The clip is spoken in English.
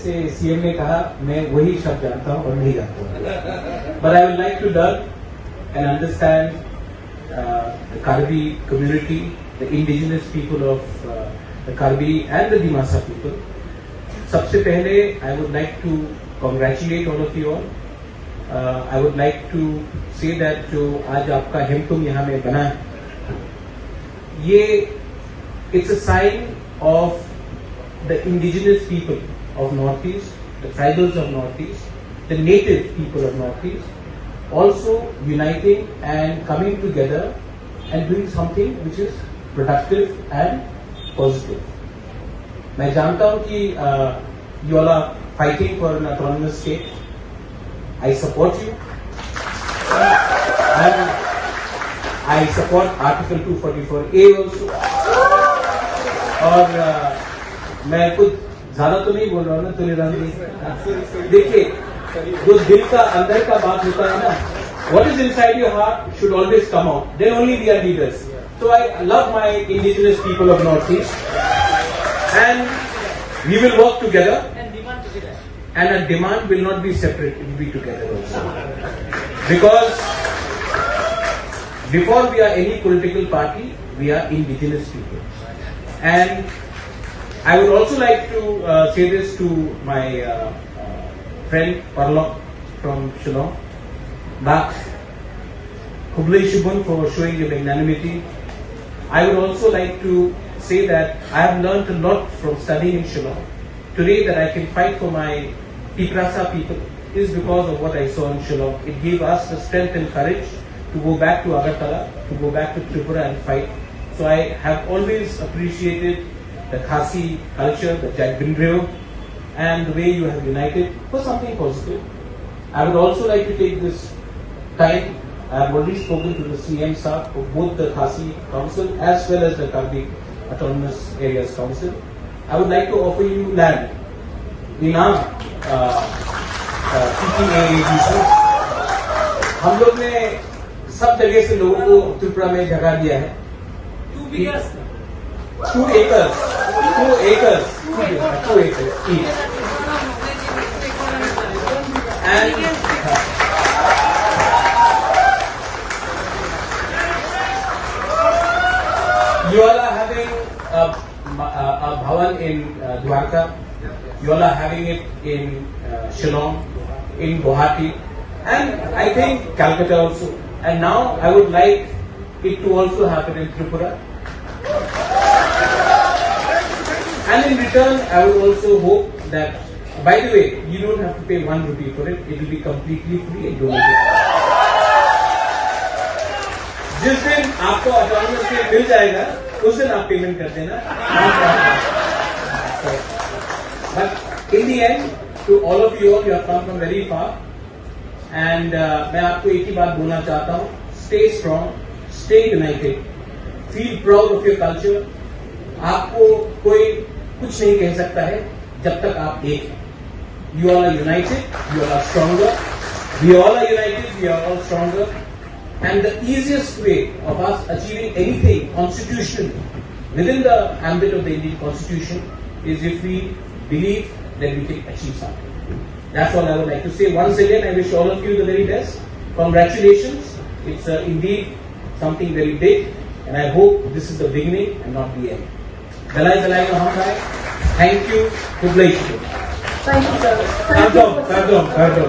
जैसे सीएम ने कहा, मैं वही शब्द जानता हूँ और नहीं जानता हूँ. But I would like to learn and understand the Karbi community, the indigenous people of the Karbi and the Dimasa people. सबसे पहले I would like to congratulate all of you all. I would like to say that जो आज आपका हेमकुंड यहाँ में बना है, ये it's a sign of the indigenous people of Northeast, the tribals of Northeast, the native people of Northeast, also uniting and coming together and doing something which is productive and positive. मैं जानता हूँ कि you all are fighting for an autonomous state. I support you. And I support Article 244A also. और मैं कुछ ज्यादा तो नहीं बोल रहा हूँ ना, तुले देखिए, जो दिल का अंदर का बात होता है ना, what is inside your heart should always come out. Then only we are leaders. So I love my indigenous people of Northeast, and we will work together. And a demand will not be separate; it will be together also. Because before we are any political party, we are indigenous people. And I would also like to say this to my friend Pradyot from Shillong. But Kublai Shubun for showing your magnanimity. I would also like to say that I have learned a lot from studying in Shillong. Today that I can fight for my Tiprasa people is because of what I saw in Shillong. It gave us the strength and courage to go back to Agartala, to go back to Tripura and fight. So I have always appreciated the Khasi culture, the Jagbindreo, and the way you have united for something positive. I would also like to take this time, I have already spoken to the CM Saab of both the Khasi Council as well as the Karbi Autonomous Areas Council. I would like to offer you land. इनाम PPAAD से हम लोग ने सब जगह से लोगों को त्रिपुरा में जगह दिया है. 2 acres each. And you all are having a bhavan in Dwarka. You all are having it in Shillong, in Guwahati, and I think Calcutta also. And now I would like it to also happen in Tripura. And in return, I would also hope that, by the way, you don't have to pay 1 rupee for it. It will be completely free and donated. जिस दिन आपको autonomous state मिल जाएगा, उस दिन आप payment कर देना. But in the end, to all of you all, you have come from very far. And मैं आपको एक ही बात बोलना चाहता हूँ. Stay strong, stay united, feel proud of your culture. आपको कोई कुछ नहीं कह सकता है जब तक आप एक हैं. You all are united, you all are stronger. We all are united, we are all stronger. And the easiest way of us achieving anything constitutionally within the ambit of the Indian Constitution is if we believe that we can achieve something. That's all I would like to say. Once again, I wish all of you the very best. Congratulations. It's indeed something very big, and I hope this is the beginning and not the end. Dalai Dalai Mahamai. Thank you. Kublai Shubun. Thank you, sir. Thank you. Pardon.